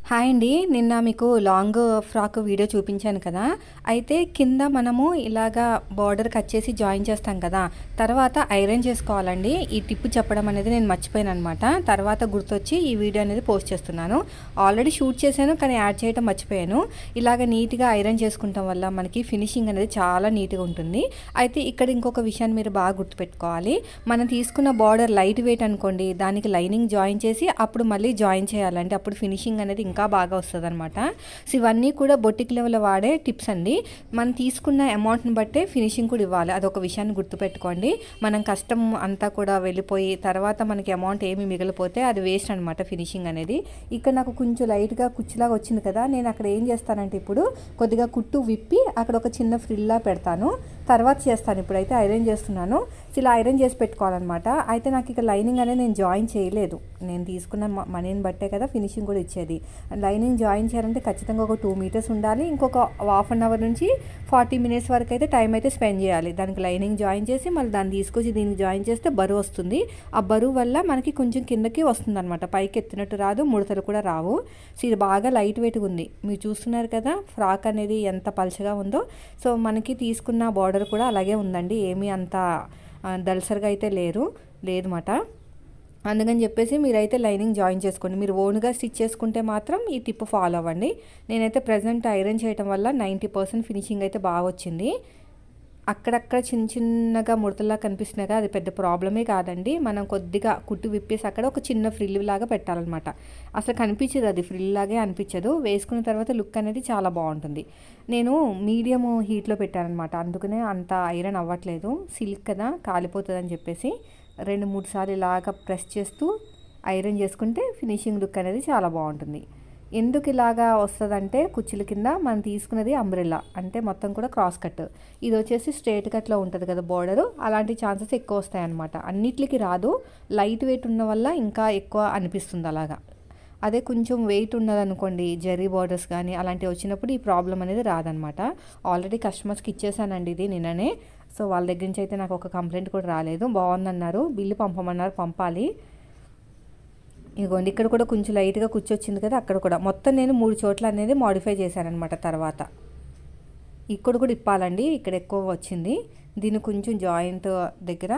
Hi అండి. నిన్న మీకు లాంగ్ ఫ్రాక్ వీడియో చూపించాను కదా! అయితే కింద మనము ఇలాగా బోర్డర్ కట్ చేసి జాయిన్ చేస్తాం కదా! తర్వాత ఐరన్ చేసుకోవాలండి. ఈ టిప్ చెప్పడం అనేది నేను మర్చిపోయాననమాట. తర్వాత గుర్తొచ్చి ఈ వీడియో అనేది పోస్ట్ చేస్తున్నాను. ఆల్రెడీ షూట్ చేశాను కానీ యాడ్ చేయడం మర్చిపోయాను. ఇలాగ నీట్‌గా ఐరన్ చేసుకుంటాం వల్ల మనకి ఫినిషింగ్ అనేది చాలా నీట్‌గా ఉంటుంది. అయితే ఇక్కడ ఇంకొక విషయాన్ని మీరు బాగా గుర్తుపెట్టుకోవాలి. మనం తీసుకున్న బోర్డర్ లైట్ వెయిట్ అనుకోండి, దానికి లైనింగ్ జాయిన్ చేసి అప్పుడు మళ్ళీ జాయిన్ చేయాలండి. అప్పుడు ఫినిషింగ్ అనేది ఇంకా బాగా వస్తుందన్నమాట. సో ఇవన్నీ కూడా బొటిక్ లెవెల్లో వాడే టిప్స్ అండి. మనం తీసుకున్న అమౌంట్ని బట్టే ఫినిషింగ్ కూడా ఇవ్వాలి. అదొక విషయాన్ని గుర్తుపెట్టుకోండి. మనం కష్టం అంతా కూడా వెళ్ళిపోయి తర్వాత మనకి అమౌంట్ ఏమి మిగిలిపోతే అది వేస్ట్ అనమాట ఫినిషింగ్ అనేది. ఇక్కడ నాకు కొంచెం లైట్గా కుచ్చులాగా వచ్చింది కదా, నేను అక్కడ ఏం చేస్తానంటే ఇప్పుడు కొద్దిగా కుట్టు విప్పి అక్కడ ఒక చిన్న ఫ్రిల్లా పెడతాను. తర్వాత చేస్తాను. ఇప్పుడైతే ఐరన్ చేస్తున్నాను. సో ఇలా ఐరన్ చేసి పెట్టుకోవాలన్నమాట. అయితే నాకు ఇక్కడ లైనింగ్ అనేది నేను జాయిన్ చేయలేదు. నేను తీసుకున్న మనీని బట్టే కదా ఫినిషింగ్ కూడా ఇచ్చేది. లైనింగ్ జాయిన్ చేయాలంటే ఖచ్చితంగా ఒక 2 మీటర్స్ ఉండాలి. ఇంకొక హాఫ్ అన్ అవర్ నుంచి 40 మినిట్స్ వరకు అయితే టైం అయితే స్పెండ్ చేయాలి. దానికి లైనింగ్ జాయిన్ చేసి మళ్ళీ దాన్ని తీసుకొచ్చి దీనికి జాయిన్ చేస్తే బరువు వస్తుంది. ఆ బరువు వల్ల మనకి కొంచెం కిందకి వస్తుంది అనమాట. పైకి ఎత్తినట్టు రాదు, ముడతలు కూడా రావు. సో ఇది బాగా లైట్ వెయిట్గా ఉంది. మీరు చూస్తున్నారు కదా ఫ్రాక్ అనేది ఎంత పల్చగా ఉందో. సో మనకి తీసుకున్న బార్డర్ కూడా అలాగే ఉందండి. ఏమీ అంత దళసరిగా అయితే లేదన్నమాట. అందుకని చెప్పేసి మీరైతే లైనింగ్ జాయిన్ చేసుకోండి. మీరు ఓన్గా స్టిచ్ చేసుకుంటే మాత్రం ఈ టిప్ ఫాలో అవ్వండి. నేనైతే ప్రజెంట్ ఐరన్ చేయడం వల్ల 90% ఫినిషింగ్ అయితే బాగా వచ్చింది. అక్కడక్కడ చిన్నగా ముడతల్లా కనిపిస్తున్నాయి కదా, అది పెద్ద ప్రాబ్లమే కాదండి. మనం కొద్దిగా కుట్టు విప్పేసి అక్కడ ఒక చిన్న ఫ్రిల్ లాగా పెట్టాలన్నమాట. అసలు కనిపించదు, అది ఫ్రిల్ లాగే అనిపించదు. వేసుకున్న తర్వాత లుక్ అనేది చాలా బాగుంటుంది. నేను మీడియం హీట్లో పెట్టానమాట, అందుకనే అంత ఐరన్ అవ్వట్లేదు. సిల్క్ కదా కాలిపోతుంది అని చెప్పేసి 2-3 సార్లు ఇలాగ ప్రెస్ చేస్తూ ఐరన్ చేసుకుంటే ఫినిషింగ్ లుక్ అనేది చాలా బాగుంటుంది. ఎందుకు ఇలాగా వస్తుందంటే కుచ్చుల కింద మనం తీసుకున్నది అంబ్రెల్లా అంటే మొత్తం కూడా క్రాస్ కట్. ఇది వచ్చేసి స్ట్రేట్ కట్లో ఉంటుంది కదా బోర్డరు, అలాంటి ఛాన్సెస్ ఎక్కువ వస్తాయన్నమాట. అన్నిటికి రాదు, లైట్ వెయిట్ ఉన్న వల్ల ఇంకా ఎక్కువ అనిపిస్తుంది అలాగా. అదే కొంచెం వెయిట్ ఉన్నదనుకోండి, జరీ బార్డర్స్ కానీ అలాంటివి వచ్చినప్పుడు ఈ ప్రాబ్లం అనేది రాదనమాట. ఆల్రెడీ కస్టమర్స్కి ఇచ్చేసానండి ఇది నిన్ననే. సో వాళ్ళ దగ్గర నుంచి అయితే నాకు ఒక కంప్లైంట్ కూడా రాలేదు. బాగుందన్నారు, బిల్లు పంపమన్నారు, పంపాలి. ఇదిగోండి ఇక్కడ కూడా కొంచెం లైట్గా కూర్చొచ్చింది కదా, అక్కడ కూడా మొత్తం నేను 3 చోట్ల అనేది మోడిఫై చేశానమాట. తర్వాత ఇక్కడ కూడా ఇప్పాలండి, ఇక్కడ ఎక్కువ వచ్చింది. దీన్ని కొంచెం జాయింట్ దగ్గర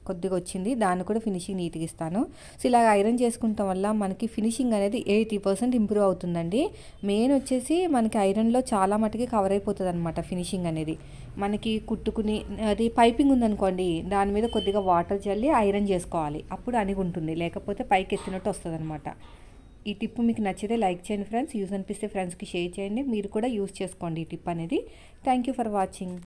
కొద్దిగా వచ్చింది, దాన్ని కూడా ఫినిషింగ్ నీట్గా ఇస్తాను. సో ఇలా ఐరన్ చేసుకుంటాం వల్ల మనకి ఫినిషింగ్ అనేది 80% ఇంప్రూవ్ అవుతుందండి. మెయిన్ వచ్చేసి మనకి ఐరన్లో చాలా మటుకి కవర్ అయిపోతుంది అనమాట ఫినిషింగ్ అనేది. మనకి కుట్టుకుని అది పైపింగ్ ఉందనుకోండి, దాని మీద కొద్దిగా వాటర్ చల్లి ఐరన్ చేసుకోవాలి, అప్పుడు అణిగుంటుంది. లేకపోతే పైకి ఎత్తినట్టు వస్తుంది అనమాట. ఈ టిప్ మీకు నచ్చితే లైక్ చేయండి ఫ్రెండ్స్. యూజ్ అనిపిస్తే ఫ్రెండ్స్కి షేర్ చేయండి. మీరు కూడా యూజ్ చేసుకోండి ఈ టిప్ అనేది. Thank you for watching.